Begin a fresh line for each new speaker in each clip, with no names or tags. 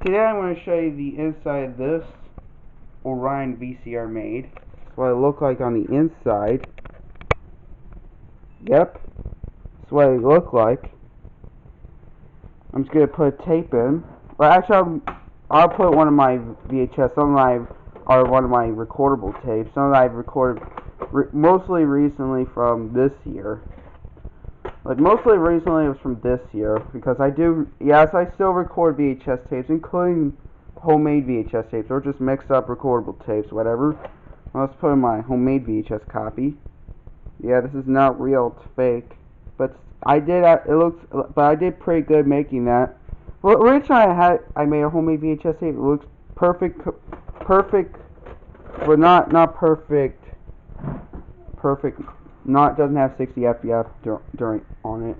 Today I'm going to show you the inside of this Orion VCR made. That's what it looked like on the inside. Yep, that's what it looked like. I'm just going to put tape in. But actually, I'll put one of my VHS, some are one of my recordable tapes. Some that I've recorded mostly recently from this year. Like, mostly recently it was from this year, because I still record VHS tapes, including homemade VHS tapes, or just mixed up recordable tapes, whatever. Let's put in my homemade VHS copy. Yeah, this is not real, it's fake. But I did pretty good making that. Well, originally I made a homemade VHS tape. It looks perfect, but not perfect. Doesn't have 60 FPS on it.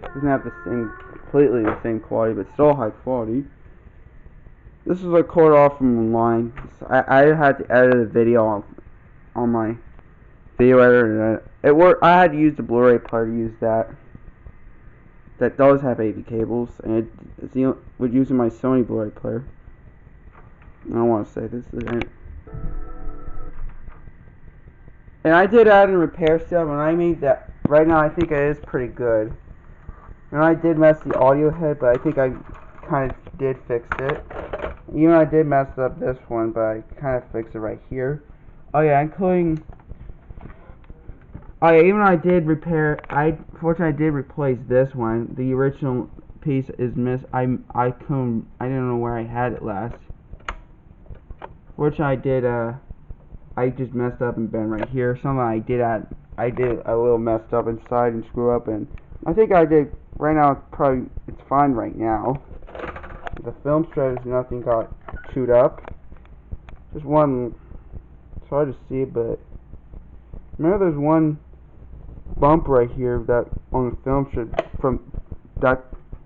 Doesn't have completely the same quality, but still high quality. This is a cord off from online. I had to edit a video on my video editor, and it worked. I had to use the Blu-ray player to use that. That does have AV cables, and it's using my Sony Blu-ray player. I don't want to say this. And I did add and repair stuff, and I made that. Right now, I think it is pretty good. And I did mess the audio head, but I think I kind of did fix it. Even I did mess up this one, but I kind of fixed it right here. Oh yeah, including. Oh yeah, even I did repair. Fortunately, I did replace this one. The original piece is missed. I didn't know where I had it last. Fortunately, I just messed up and been right here. Something I did a little messed up inside and screw up, and I think I did. Right now, it's fine right now. The film strip is nothing got chewed up. Just one. It's hard to see, but remember there's one bump right here that on the film strip that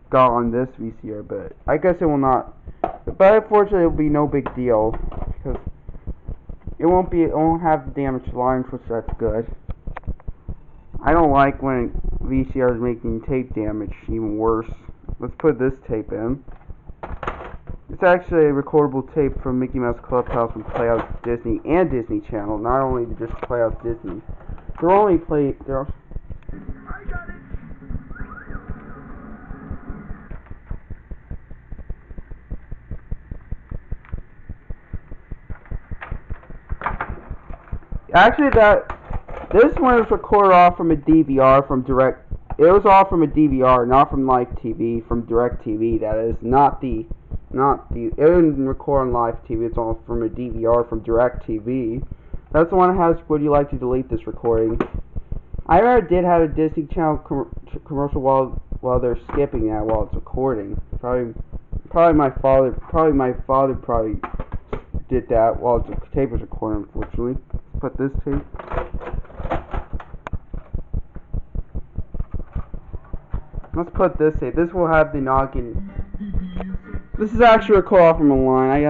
got on this VCR, but I guess it will not. But unfortunately, it will be no big deal because it won't have the damaged lines, which that's good. I don't like when VCR is making tape damage even worse. Let's put this tape in. It's actually a recordable tape from Mickey Mouse Clubhouse from Playhouse Disney and Disney Channel, not only just Playhouse Disney. Actually, this one was recorded off from a DVR from direct. It was off from a DVR, not from live TV, from direct TV. That is not the. It didn't record on live TV. It's all from a DVR from direct TV. That's the one that has. Would you like to delete this recording? I already did have a Disney Channel commercial while they're skipping that while it's recording. Probably my father did that while the tape was recording. Unfortunately, put this tape. Let's put this tape. This will have the noggin. This is actually a call off from a line.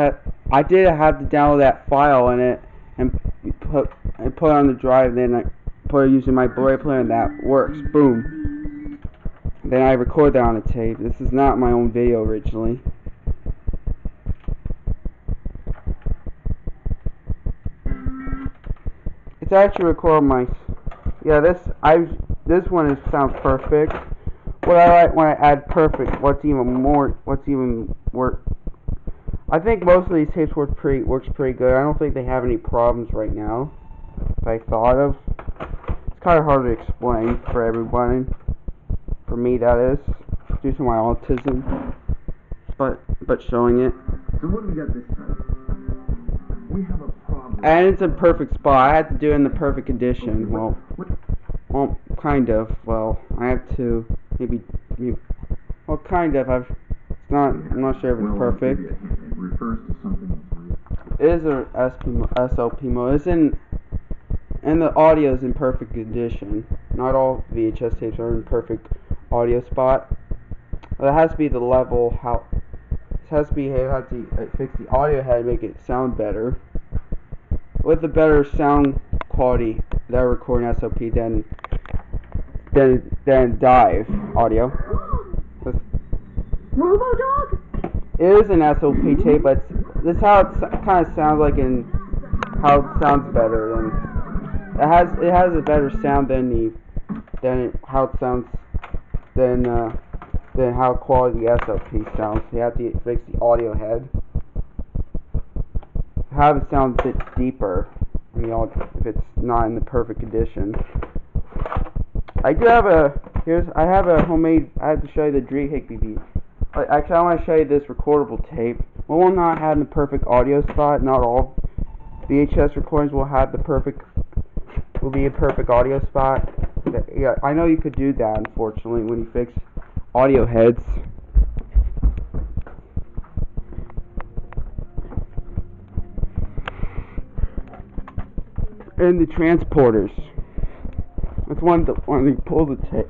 I did have to download that file in it and put it on the drive. Then I put it using my Blu-ray player, and that works. Boom. Then I record that on a tape. This is not my own video originally. It's actually recorded my. Yeah, this one sounds perfect. What I like when I add perfect, what's even work. I think most of these tapes works pretty good. I don't think they have any problems right now that I thought of. It's kind of hard to explain for everybody. For me, that is due to my autism. But showing it.
So what do we got this time? We have a problem.
And it's in perfect spot. I had to do it in the perfect condition. Well, kind of. Well, I have to. Maybe, well, kind of. I'm not sure if it's perfect.
It refers to something.
It is an SLP mode. It's and the audio is in perfect condition. Not all VHS tapes are in perfect audio spot. But it has to be the level. It has to fix the audio head, make it sound better. With a better sound quality, they're recording SLP than Dive audio.
Robo-Dog?
It is an SOP tape, but this is how it kind of sounds like, and how it sounds better than it has a better sound than how it sounds than how quality the SOP sounds. You have to fix the audio head, have it sound a bit deeper if it's not in the perfect condition. I have a homemade. I have to show you the doohickey. Actually, I want to show you this recordable tape. It will not have the perfect audio spot. Not all VHS recordings will have the perfect. Will be a perfect audio spot. Yeah, I know you could do that. Unfortunately, when you fix audio heads. And the transporters. That's when you pull the tape.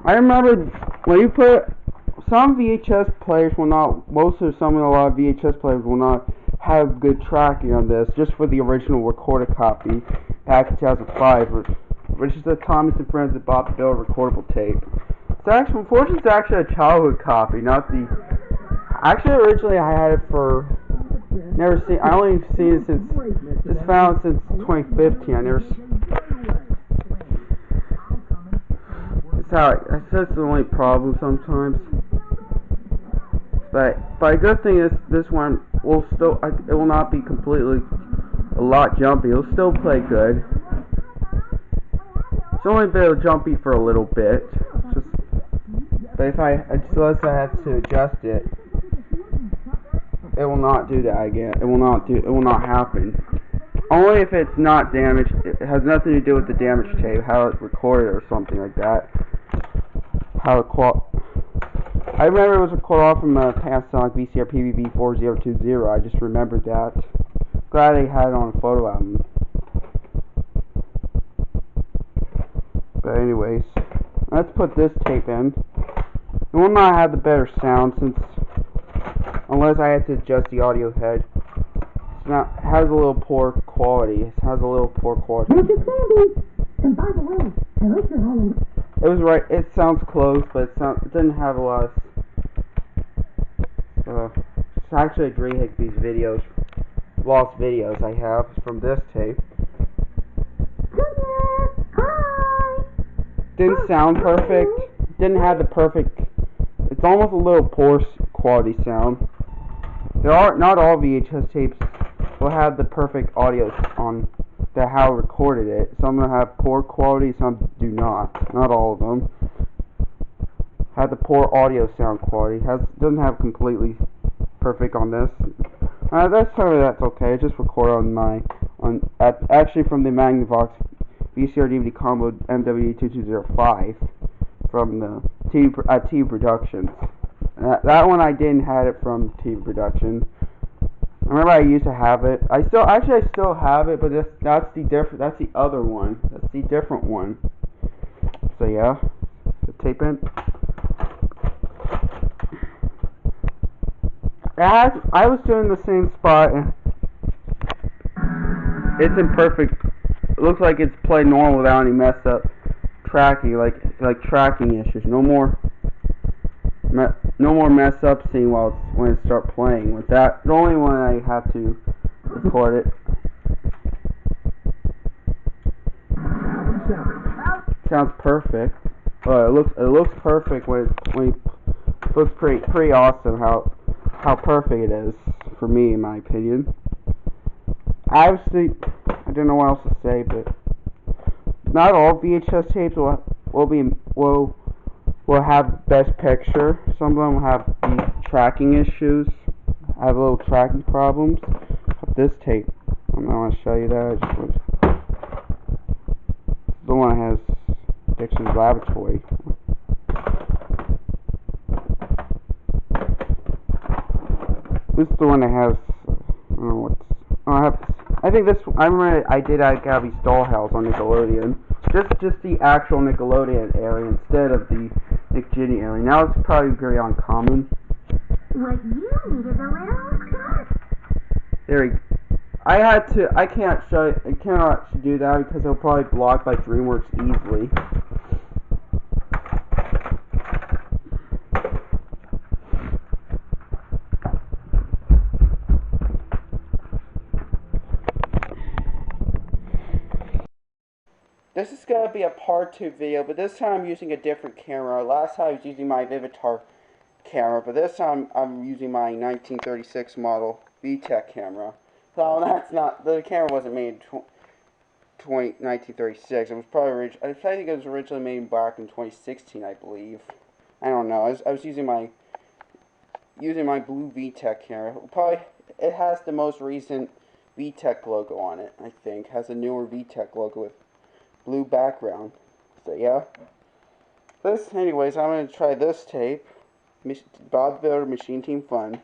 I remember when you put some VHS players will not. A lot of VHS players will not have good tracking on this. Just for the original recorded copy back in 2005, which is the Thomas and Friends that bought the Bill recordable tape. Unfortunately, it's actually a childhood copy, not the. Actually, originally I had it for. I only seen it since 2015. That's the only problem sometimes. But a good thing is this one will still. It will not be completely a lot jumpy. It'll still play good. It's only a bit jumpy for a little bit. But unless I have to adjust it. It will not do that again. It will not happen. Only if it's not damaged. It has nothing to do with the damaged tape, how it's recorded or something like that. I remember it was recorded off from a Panasonic VCR VR0421. I just remembered that. Glad they had it on a photo album. But anyways, let's put this tape in. It will not have the better sound unless I have to adjust the audio head. It has a little poor quality.
And by the way, I like your home.
It was right. It sounds close, but it doesn't have a lot of. It's actually a doohickey's videos, lost videos I have from this tape.
Hi.
Didn't sound perfect. Didn't have the perfect. It's almost a little poor quality sound. Not all VHS tapes will have the perfect audio on how recorded it. Some will have poor quality, some do not. Not all of them. Have the poor audio sound quality. Doesn't have completely perfect on this. That's okay. I just record actually from the Magnavox VCR DVD combo MW2205 from the TV Productions. That one I didn't have it from TV Production. I remember I used to have it. I still have it, but that's the other one. That's the different one. So yeah, the tape in. I was doing the same spot. It's imperfect. It looks like it's played normal without any mess up tracking, like tracking issues. No more mess up scene when it start playing. With that, the only one I have to record it. Sounds perfect. It looks perfect when it looks pretty awesome. How perfect it is for me, in my opinion. Obviously, I don't know what else to say, but not all VHS tapes will have best picture. Some of them will have the tracking issues. I have little tracking problems. This tape, I want to show you that. The one that has Dixon's Laboratory. This is the one that has. I don't know what's. I think this. I remember I did Gabby's Dollhouse on Nickelodeon. Just the actual Nickelodeon area instead of the Nick Jitty area. Now it's probably very uncommon.
What you need is a little skirt.
There we go. I cannot do that because it'll probably block by DreamWorks easily. this is going to be a part 2 video, but this time I'm using a different camera. Last time I was using my VCR camera, but this time I'm using my 1936 model VTech camera. So that's not, the camera wasn't made in 1936. It was probably I think it was originally made back in 2016, I believe. I don't know. I was using my blue VTech camera. It has the most recent VTech logo on it, I think. It has a newer VTech logo with blue background. So yeah. Anyways, I'm going to try this tape. Bob Builder Machine Team Fun.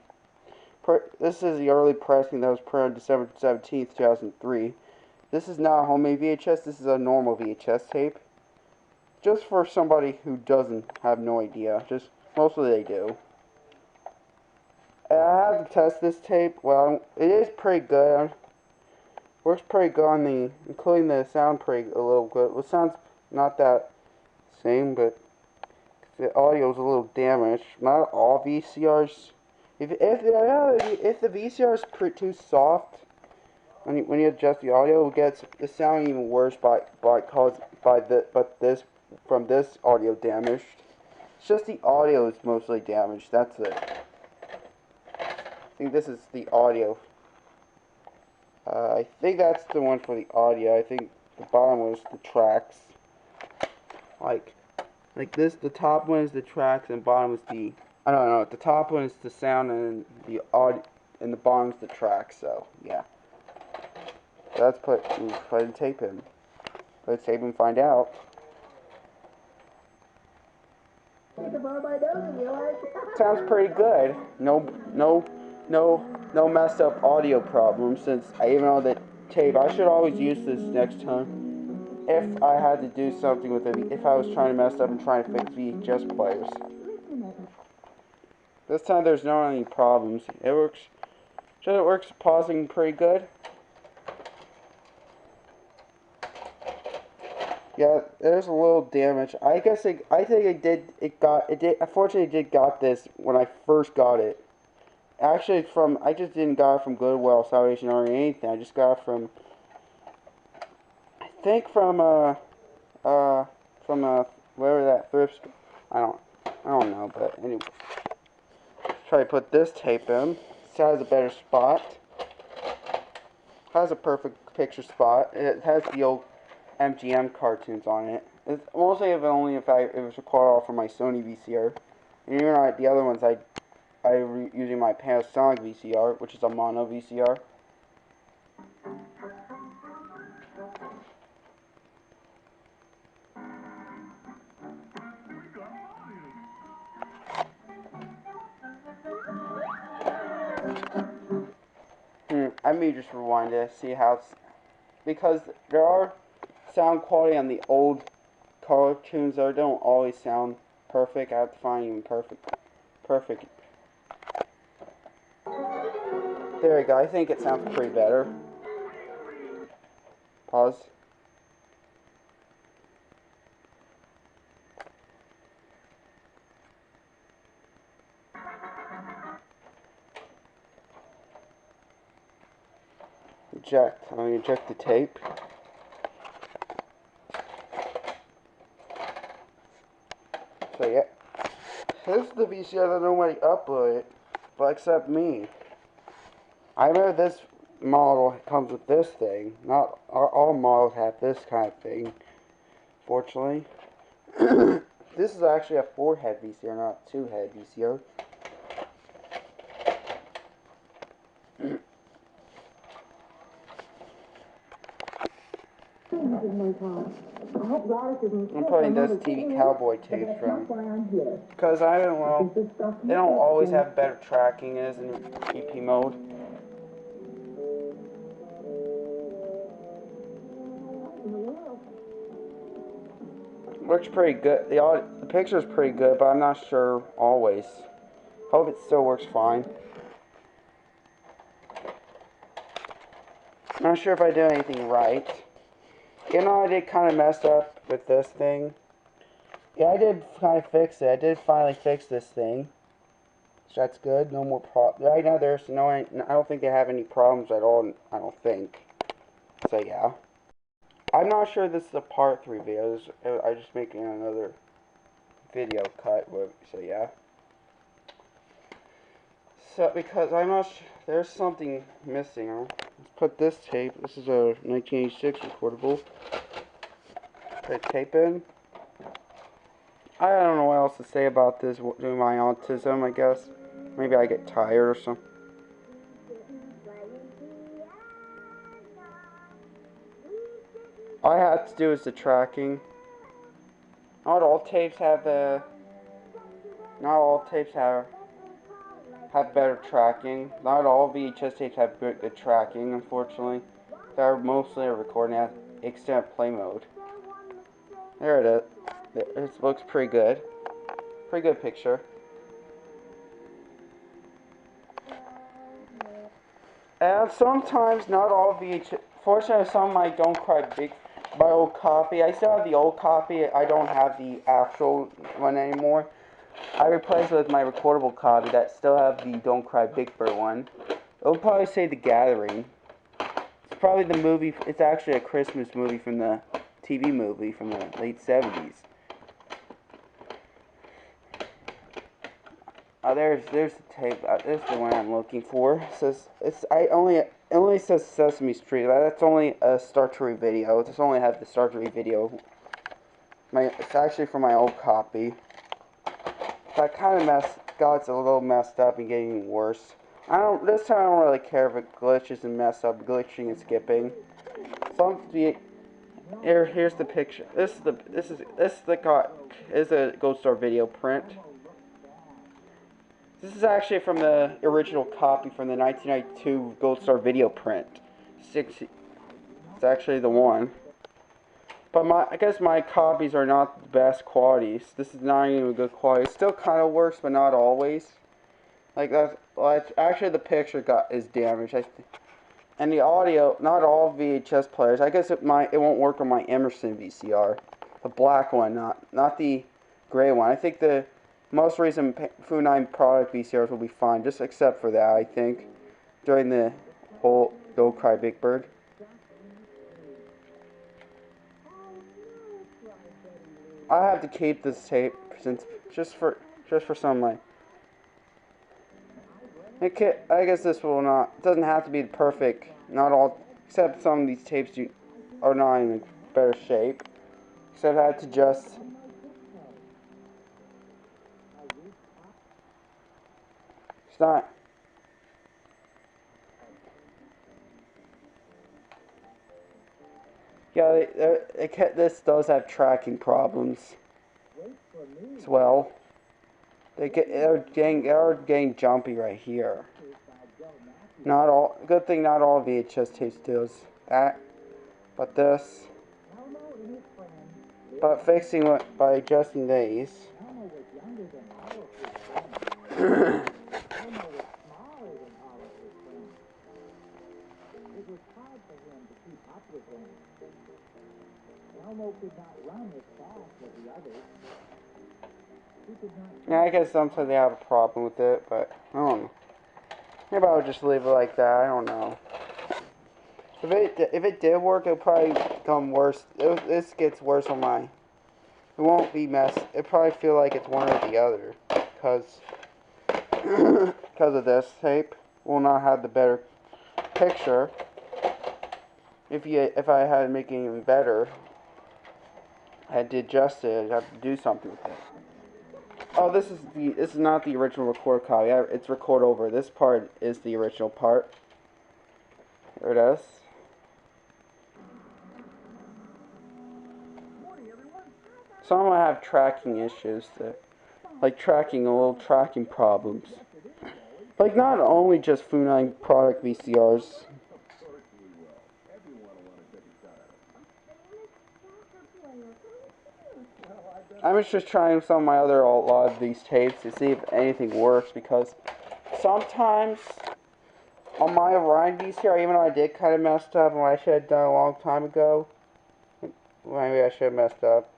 This is the early pressing that was printed on December 17th, 2003. This is not a homemade VHS, this is a normal VHS tape. Just for somebody who doesn't have no idea. Just, mostly they do. And I have to test this tape. Well, it is pretty good. Works pretty good on including the sound a little good. Well, sounds not that same, but the audio is a little damaged. Not all VCRs. If the VCR is too soft, when you adjust the audio, it gets the sound even worse from this audio damaged. It's just the audio is mostly damaged. That's it. I think this is the audio. I think that's the one for the audio. I think the bottom was the tracks. Like this, the top one is the tracks, and bottom is the. I don't know. The top one is the sound, and the audio, and the bottom is the tracks. So yeah. Let's put the tape in. Let's tape and find out. Sounds pretty good. No messed up audio problems. Since I even know that tape, I should always use this next time. If I had to do something with it, if I was trying to mess up and trying to fix VHS players. This time there's not any problems. It works. It works pausing pretty good. Yeah, there's a little damage. I think unfortunately it did got this when I first got it. Actually I just didn't got it from Goodwill, Salvation Army, or anything. I just got it from I think from wherever that thrift store. I don't know, but anyway. Try to put this tape in. This has a better spot. Has a perfect picture spot. It has the old MGM cartoons on it. It's mostly if it was recorded off from my Sony VCR. And even the other ones I using my Panasonic VCR, which is a mono VCR. I may just rewind it, see how it's, because there are sound quality on the old cartoons that don't always sound perfect. I have to find even perfect. There we go. I think it sounds pretty better. Pause. Eject. I'm going to eject the tape. So yeah, this is the VCR that nobody uploaded, but except me. I remember this model comes with this thing. Not all models have this kind of thing, fortunately. This is actually a 4-head VCR, not 2-head VCR. I'm putting this TV Cowboy tapes from, because they don't always have better tracking as in EP mode. Looks pretty good. The picture's pretty good, but I'm not sure always. Hope it still works fine. Not sure if I did anything right. You know, I did kind of mess up with this thing. Yeah, I did kind of fix it. I did finally fix this thing. So that's good. No more problems. Right now, I don't think they have any problems at all. I don't think. So yeah. I'm not sure this is a part 3 video. I'm just making another video cut. So yeah. So because I'm not there's something missing. Let's put this tape. This is a 1986 recordable. Put tape in. I don't know what else to say about this. Doing my autism, I guess. Maybe I get tired or something. All I have to do is the tracking. Not all tapes have better tracking. Not all VHS tapes have good tracking, unfortunately. They're mostly recording at extended play mode. There it is. It looks pretty good. Pretty good picture. And sometimes, not all VHS. Fortunately, some of my Don't Cry Big, my old copy. I still have the old copy. I don't have the actual one anymore. I replaced it with my recordable copy that still have the Don't Cry Big Bird one. It'll probably say The Gathering. It's probably the movie. It's actually a Christmas movie from the TV movie from the late 70s. There's the tape. This is the one I'm looking for. It only says Sesame Street. That's only a Start to Read video. It just only has the Start to Read video. It's actually from my old copy. That kind of got a little messed up and getting worse. This time I don't really care if it glitches and mess up, glitching and skipping. Here's the picture. This is a Gold Star video print. This is actually from the original copy from the 1992 Gold Star video print. It's actually the one. But I guess my copies are not the best qualities. This is not even good quality. It still kind of works, but not always. Actually the picture is damaged. And the audio, not all VHS players. I guess it won't work on my Emerson VCR, the black one, not the gray one. I think the most recent Funai product VCRs will be fine, just except for that, I think, during the whole Don't Cry Big Bird. I have to keep this tape since just for some like. I guess this will not. It doesn't have to be perfect. Not all, except some of these tapes are not in better shape. So I had to just. It's not. Yeah, this does have tracking problems as well. They're getting jumpy right here. Good thing not all VHS tapes does that, but this. But fixing it by adjusting these. Yeah, I guess sometimes they have a problem with it, but I don't know. Maybe I'll just leave it like that. I don't know. If it did work, it'll probably become worse. This gets worse on my. It won't be It'll probably feel like it's one or the other, because of this tape will not have the better picture. If I had to make it even better, I had to adjust it. I'd have to do something with it. Oh, this is not the original record copy. It's record over. This part is the original part. There it is. Some of them have tracking issues, like little tracking problems. Like not only just Funai product VCRs. I'm just trying some of my a lot of these tapes to see if anything works, because sometimes on my Orion VCR, even though I did kind of messed up and what I should have done a long time ago, maybe I should have messed up.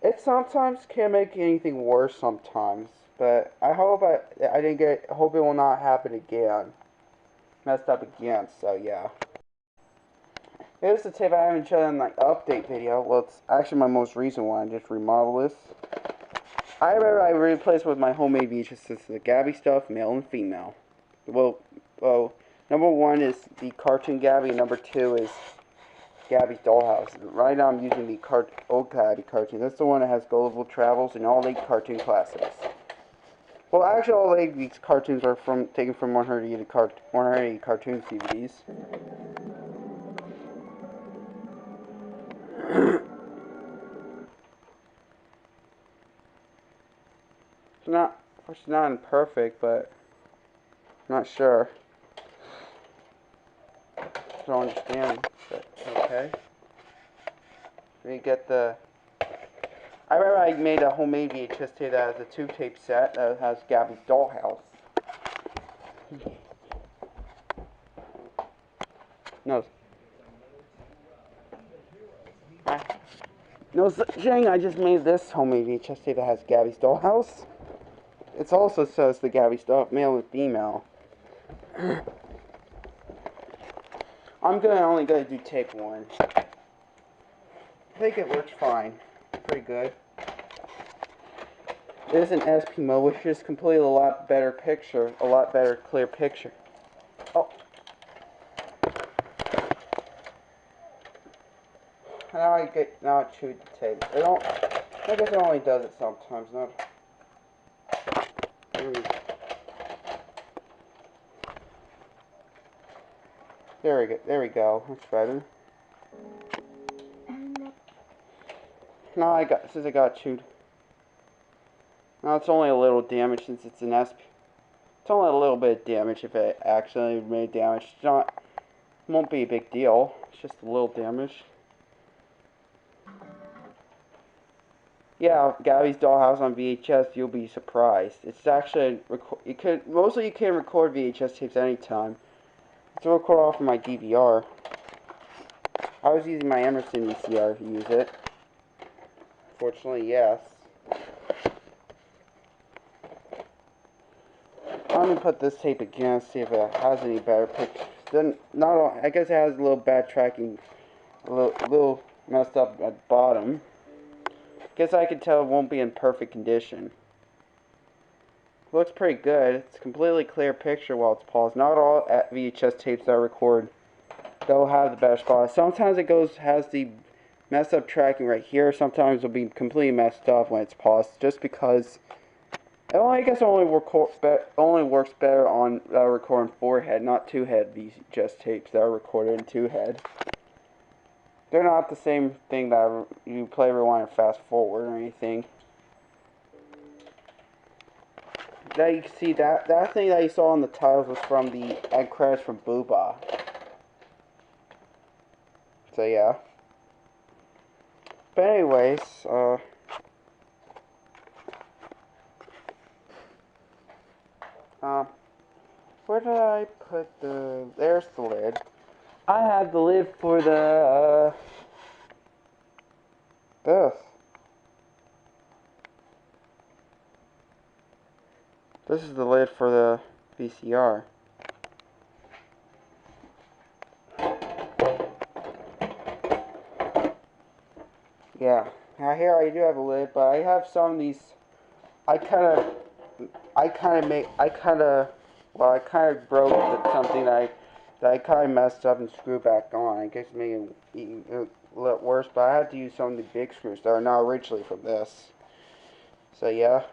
It sometimes can make anything worse sometimes, but I hope hope it will not happen again. Messed up again, so yeah. Here's the tape I haven't shown in like update video. Well, it's actually my most recent one. I just remodeled this. I remember I replaced with my homemade VHS system, the Gabby stuff, male and female. Well, number 1 is the cartoon Gabby, and number 2 is Gabby's Dollhouse. Right now I'm using the old Gabby cartoon. That's the one that has Gullible Travels and all 8 cartoon classics. Well, actually all 8 of these cartoons are taken from 180 cartoon DVDs. It's not perfect, but I'm not sure. I don't understand, but okay. We get the. I remember I made a homemade VHS tape that has a 2-tape set that has Gabby's Dollhouse. No. No, Jang, I just made this homemade VHS tape that has Gabby's Dollhouse. It also says the Gabby stuff, male and female. I'm only gonna do tape 1. I think it works fine. Pretty good. It is an SP mode, which is completely a lot better picture, a lot better clear picture. Oh. Now I chewed the tape. I guess it only does it sometimes, not. There we go. That's better. Since I got chewed. Now it's only a little damage since it's an SP. It's only a little bit of damage if it accidentally made damage. It won't be a big deal. It's just a little damage. Yeah, Gabby's Dollhouse on VHS, you'll be surprised. It's actually mostly you can record VHS tapes anytime. It's a record off of my DVR. I was using my Emerson VCR to use it. Fortunately, yes. I'm gonna put this tape again, see if it has any better pictures. I guess it has a little bad tracking, a little messed up at the bottom. Guess I can tell it won't be in perfect condition. Looks pretty good. It's a completely clear picture while it's paused. Not all VHS tapes that I record they'll have the better spot. Sometimes it has the messed up tracking right here. Sometimes it'll be completely messed up when it's paused, just because I guess it only works better on recording 4-head, not 2-head VHS tapes that are recorded in 2-head. They're not the same thing that you play, rewind, and fast forward or anything. That you can see that thing that you saw on the titles was from the end credits from Booba. So yeah. But anyways, where did I put there's the lid. I have the lid for the, This is the lid for the VCR. Yeah. Now here I do have a lid, but I have some of these. I kind of broke something that I kind of messed up and screwed back on. I guess making it a little worse, but I had to use some of the big screws that are not originally from this. So yeah.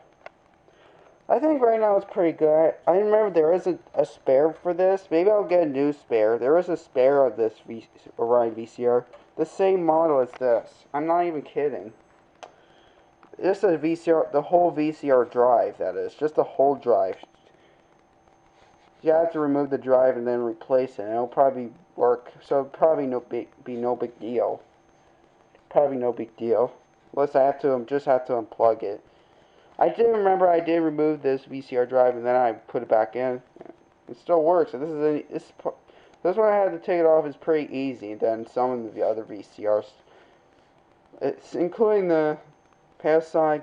I think right now it's pretty good. I remember there isn't a spare for this. Maybe I'll get a new spare. There is a spare of this Orion VCR. The same model as this. I'm not even kidding. Just a VCR, the whole VCR drive, that is. Just the whole drive. You have to remove the drive and then replace it. And it'll probably work. So it'll probably be no big deal. Probably no big deal. Unless I just have to unplug it. I did remember I did remove this VCR drive and then I put it back in. It still works. So this one I had to take it off is pretty easy than some of the other VCRs. It's including the Panasonic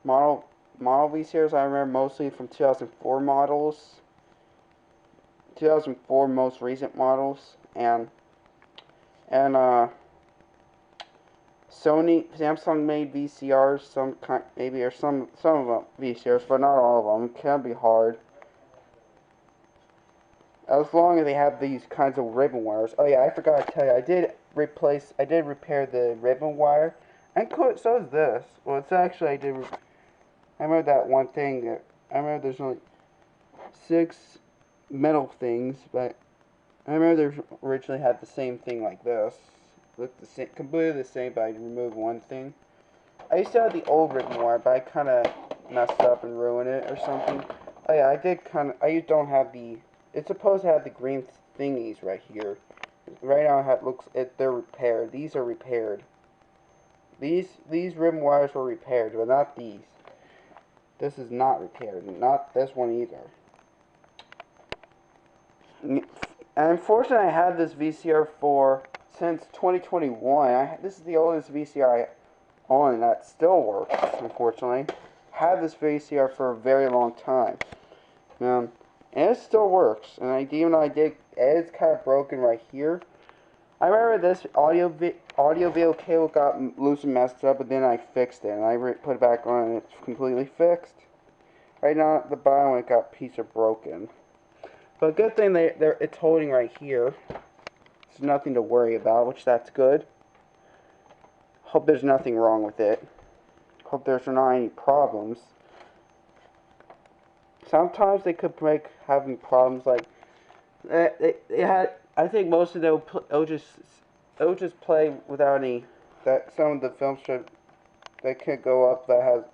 model VCRs. I remember mostly from 2004 models, 2004 most recent models, and and Samsung made VCRs, some kind, maybe, or some of them VCRs, but not all of them. It can be hard. As long as they have these kinds of ribbon wires. Oh yeah, I forgot to tell you, I did repair the ribbon wire, and so is this. Well, it's actually, I remember that one thing, I remember there's only 6 metal things, but I remember they originally had the same thing like this. Looked the same, completely the same, but I removed one thing. I used to have the old ribbon wire, but I kind of messed up and ruined it or something. Oh yeah, I don't have the, it's supposed to have the green thingies right here. Right now they're repaired. These are repaired. These ribbon wires were repaired, but not these. This is not repaired, not this one either. And unfortunately, I had this VCR since 2021. This is the oldest VCR I own that still works, unfortunately. Had this VCR for a very long time. And it still works. And it's kind of broken right here. I remember this audio video cable got loose and messed up, but then I fixed it. And I put it back on and it's completely fixed. Right now, at the bottom, it got a piece of broken. But good thing it's holding right here. There's nothing to worry about, which that's good. Hope there's nothing wrong with it. Hope there's not any problems. Sometimes they could having problems like they had. I think most of them it'll just play without any. That some of the film strip that could go up that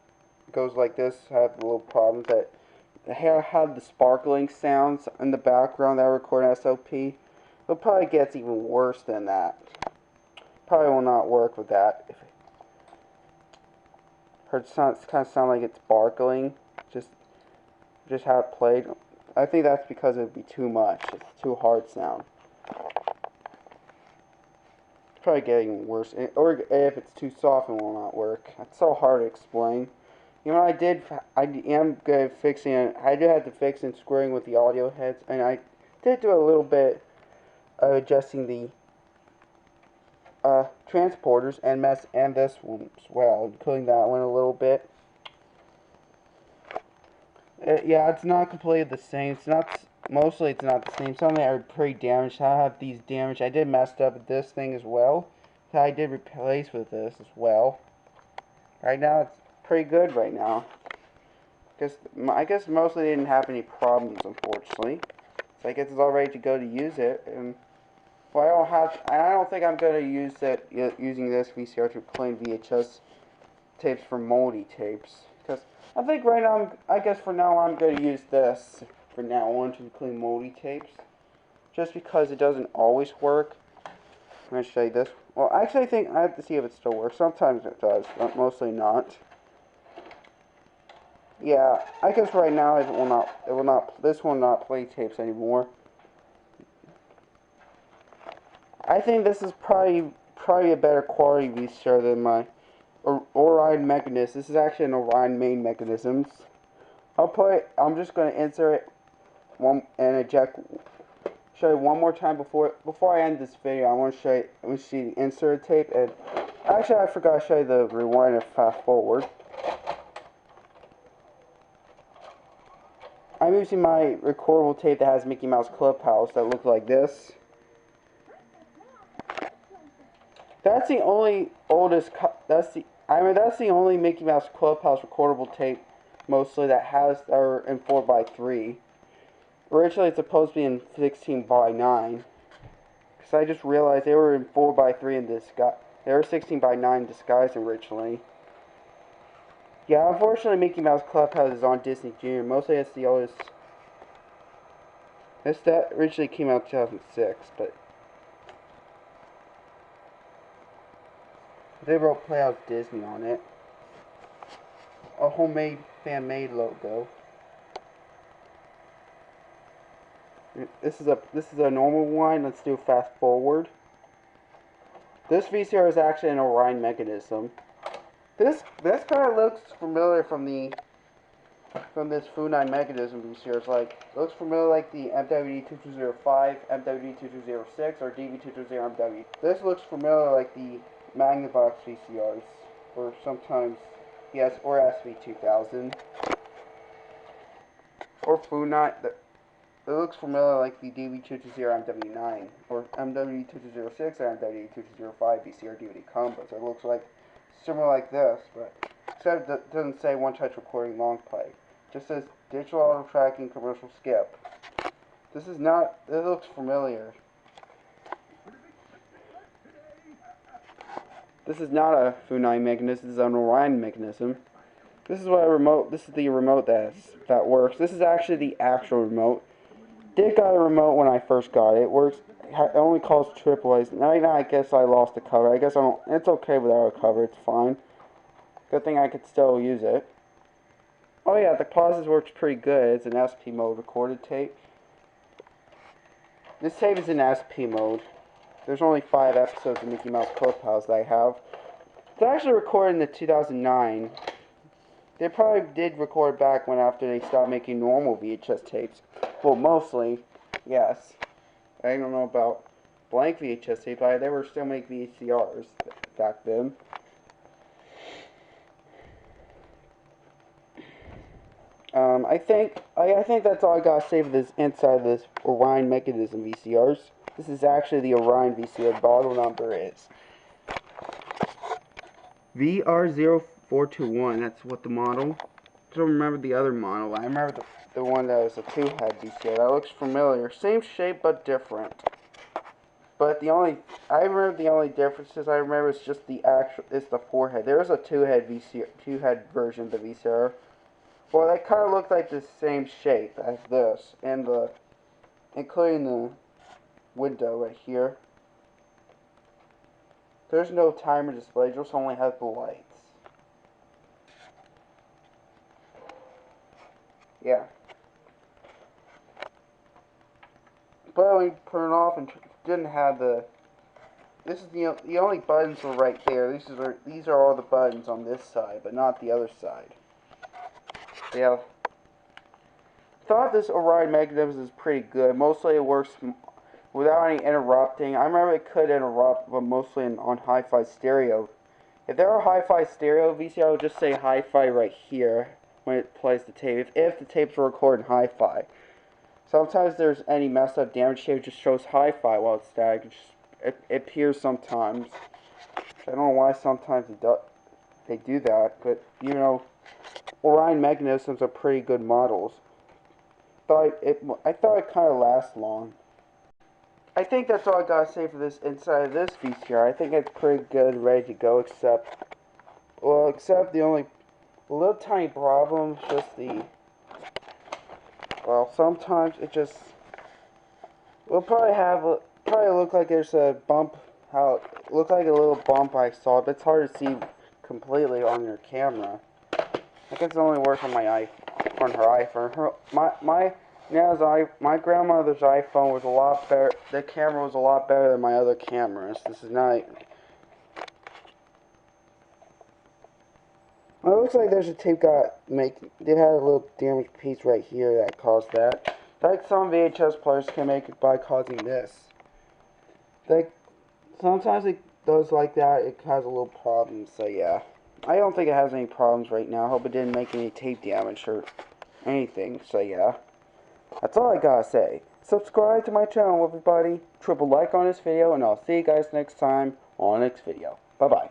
goes like this have little problems that have the sparkling sounds in the background that record an SOP. It probably gets even worse than that. Probably will not work with that. It kind of sound like it's sparkling. Just how it played. I think that's because it would be too much. It's too hard sound. It's probably getting worse. Or if it's too soft, it will not work. It's so hard to explain. You know, I am good at fixing it. I did have to fix and screwing with the audio heads, and I did do a little bit of adjusting the transporters and this one as well, including that one a little bit. Yeah, it's not completely the same. Mostly it's not the same. Some of them are pretty damaged. I have these damaged. I did messed up with this thing as well. So I did replace with this as well. Right now it's pretty good right now. I guess mostly they didn't have any problems, unfortunately. So I guess it's all ready to go to use it. And well, I don't think I'm going to using this VCR to play VHS tapes for moldy tapes. Because I think right now, I guess for now I'm going to use this for now on to clean moldy tapes. Just because it doesn't always work. I'm going to show you this. Well, actually I think I have to see if it still works. Sometimes it does, but mostly not. Yeah, I guess right now this will not play tapes anymore. I think this is probably a better quality VCR than my Orion mechanism. This is actually an Orion main mechanism. I'm just going to insert it and eject. Show you one more time before I end this video. I want to show you. Let me see the insert tape. And actually, I forgot to show you the rewind and fast forward. I'm using my recordable tape that has Mickey Mouse Clubhouse that looks like this. That's the only that's the only Mickey Mouse Clubhouse recordable tape mostly that are in 4x3. Originally it's supposed to be in 16x9. Because I just realized they were in 4x3 in disguise. They were 16x9 disguise originally. Yeah, unfortunately Mickey Mouse Clubhouse is on Disney Junior. Mostly it's the oldest. That originally came out in 2006, but they wrote Playhouse Disney on it. A homemade, fan-made logo. This is a normal one. Let's do fast forward. This VCR is actually an Orion mechanism. This kind of looks familiar from the from this Funai mechanism VCR. It's like, it looks familiar like the MWD2205, MWD2206, or DV220MW. This looks familiar like the Magnavox VCRs, or sometimes, yes, or SV2000. Or Funai, it looks familiar like the DV220MW9, or MWD2206, or MWD2205 VCR DVD combos. It looks like similar like this, but except it doesn't say one-touch recording long play. Just says digital auto tracking commercial skip. This looks familiar. This is not a Funai mechanism, this is an Orion mechanism. This is the remote that works. This is actually the actual remote. Did got a remote when I first got it. It works, it only calls AAA's. Now I guess I lost the cover. I guess it's okay without a cover, it's fine. Good thing I could still use it. Oh yeah, the pauses works pretty good. It's an SP mode recorded tape. This tape is in SP mode. There's only 5 episodes of Mickey Mouse Clubhouse that I have. It's actually recorded in the 2009. They probably did record back when after they stopped making normal VHS tapes. Well, mostly, yes. I don't know about blank VHS tape, but they were still making VCRs back then. I think that's all I gotta say for this inside of this Orion mechanism VCRs. This is actually the Orion VCR. Model number is VR0421. That's what the model. I don't remember the other model. I remember the one that was a 2-head VCR. That looks familiar. Same shape but different. But I remember the only differences I remember is just it's the 4-head. There is a 2-head VCR, 2-head version of the VCR. Well, they kind of look like the same shape as this, and including the window right here. There's no timer display, just only has the lights. Yeah. But when you turn it off and didn't have this is the only buttons were right there. These are all the buttons on this side, but not the other side. Yeah. Thought this Orion mechanism is pretty good. Mostly it works without any interrupting. I remember it could interrupt, but mostly on hi-fi stereo. If there are hi-fi stereo VCR, I'll just say hi-fi right here when it plays the tape. If the tapes are recorded in hi-fi. Sometimes there's any messed up damage tape, it just shows hi-fi while it's static. It appears sometimes. I don't know why sometimes they do that, but you know, Orion mechanisms are pretty good models. I thought it kind of lasts long. I think that's all I gotta say for this inside of this VCR. I think it's pretty good, ready to go, except the only little tiny problem is just sometimes it just will probably look like there's a bump. How it looked like a little bump I saw, but it's hard to see completely on your camera. I guess it only works on her iPhone. My grandmother's iPhone was a lot better. The camera was a lot better than my other cameras. This is not. Well, it looks like there's a tape they had a little damaged piece right here that caused that. Like some VHS players can make it by causing this. Sometimes it does like that. It has a little problem. So yeah. I don't think it has any problems right now. I hope it didn't make any tape damage or anything. So yeah. That's all I gotta say. Subscribe to my channel, everybody. Triple like on this video, and I'll see you guys next time on the next video. Bye-bye.